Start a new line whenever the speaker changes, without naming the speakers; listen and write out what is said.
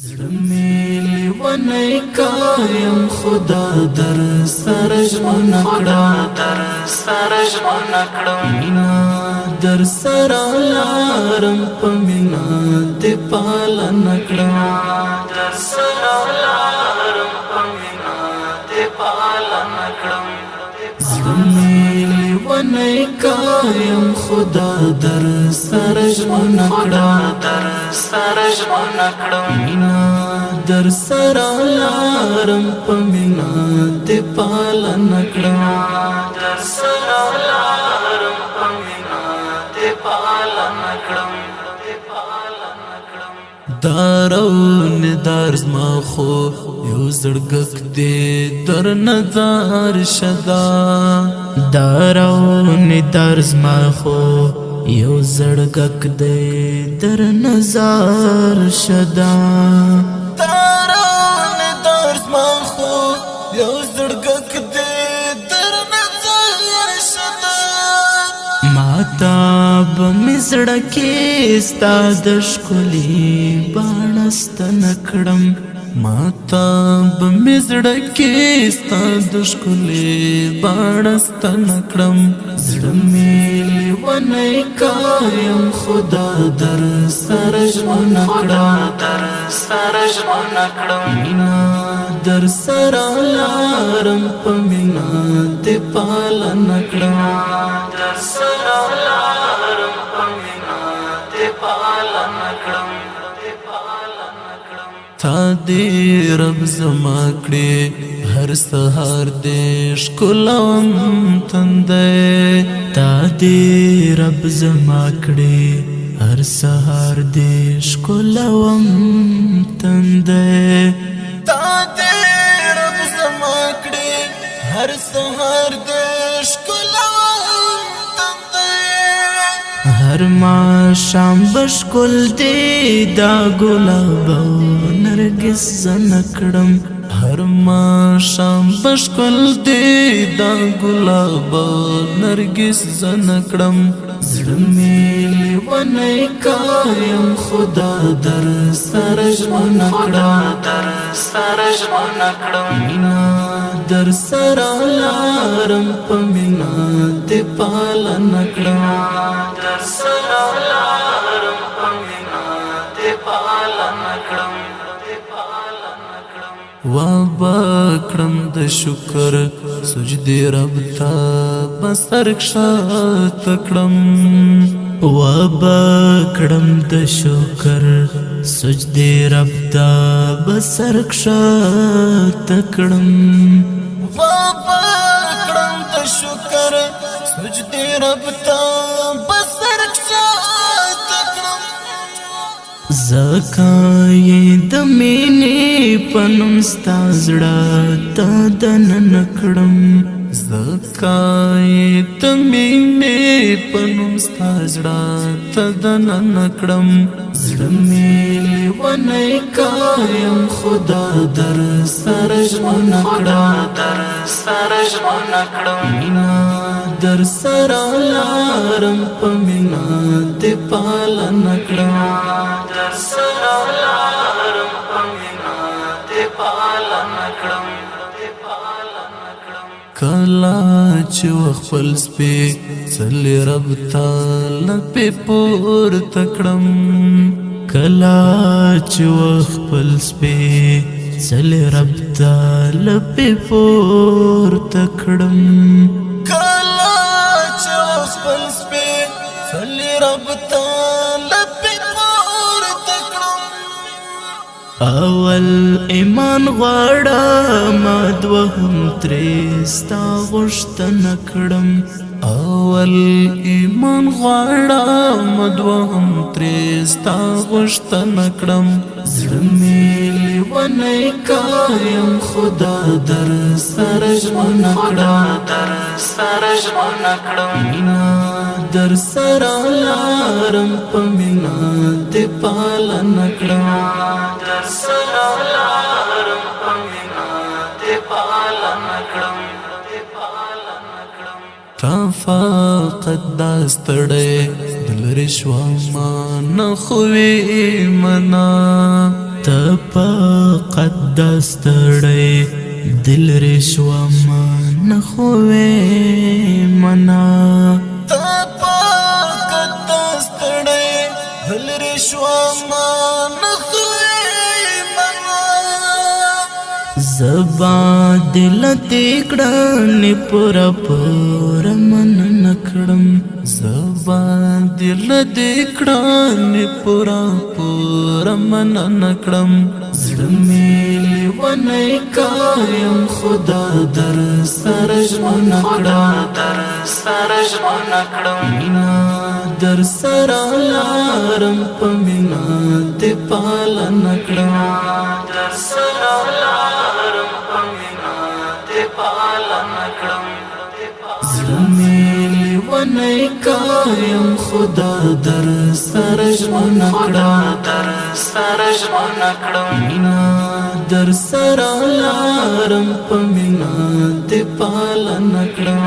زړه مې لیونی کایم خدا در سره ژمنه کړم مینا در سره لارم په مینا دې پالنه کړم در سره لارم په مینا دې پالنه کړم زړه مې لیونی کایم خدا در سره ژمنه کړم مینا در سره لارم په مینا دې پالنه کړم در سره لارم په مینا دې پالنه کړم دارون دار زما خو یو زړګک دې در نظر شدا دارون دار زما خو یو زړګک دې در نظر شدا دارون دار زما خو یو زړګک دې در نظر شدا ماتا بمزړه کې ستا د ښکلي باڼستن کړم ماتا بمزړه کې ستا د ښکلي باڼستن کړم زړه مې لیونی کایم خدا در سره ژمنه کړم مینا در سره لارم په مینا دې پالنه کړم در سره لارم په مینا دې پالنه کړم تا دې رب زما کړې هر سهار دې ښکلوم تندې تا دې رب زما کړې هر سهار دې ښکلوم تندې تا دې رب زما کړې هر سهار دې ښکلوم تندې هر ما شام بشکل دې دا ګلاب نرګس زنکړم هر ما شام بشکل دې دا ګلاب نرګس زنکړم زړه مې لیونی کایم خدا در سره ژمنه کړم مینا در سره لارم په مینا دې پالنه کړم در سره لارم په مینا دې پالنه کړم وبکړم د شکر سجدي رب ته بسر کښته کړم وبکړم د شکر سجدي رب ته بسر کښته کړم وبکړم د شکر سجدي رب ته بسر کښته کړم زکای د مینې پنوم ستا زړه ته دننه کړم زکای د مینې پنوم ستا زړه ته دننه کړم زړه مې لیونی کایم خدا در سره ژمنه کړم مینا در سره لارم په مینا دې پالنه کړم در سره لارم په مینا دې پالنه کړم کلا چې خپل سپې څلې رب تعالی په پور تکړم کلا چې خپل سپې څلې رب تعالی په پور تکړم کلا چې خپل سپې څلې رب تعالی په پور تکړم اول ایمان غواړم دوهم ترې ستا غوښتنه کړم اول ایمان غواړم دوهم ترې ستا غوښتنه کړم زړه مې لیونی کایم خدا در سره ژمنه کړم مینا در سره لارم په مینا دې پالنه کړم در سره لارم په مینا دې پالنه کړم تا فقط داستړې دل رشوا ما نه خوي منا تپا قدس تڑے دل رشوا من خوے منا تپا قدس تڑے دل رشوا من خوے منا زبان دل تکڑن پورا پورا من نکڑم زبان دل تکڑن پورا پورا من نکڑم زړمی ونی کایم خدا در سرج نکڑم مینا در سرا لارم پا مینا تی پالا نکڑم در سرا لارم پا مینا تی پالا نکڑم زړمی ونی کایم خدا در سرج نکڑم مینا در سرا لارم پا مینا تی پالا نکڑم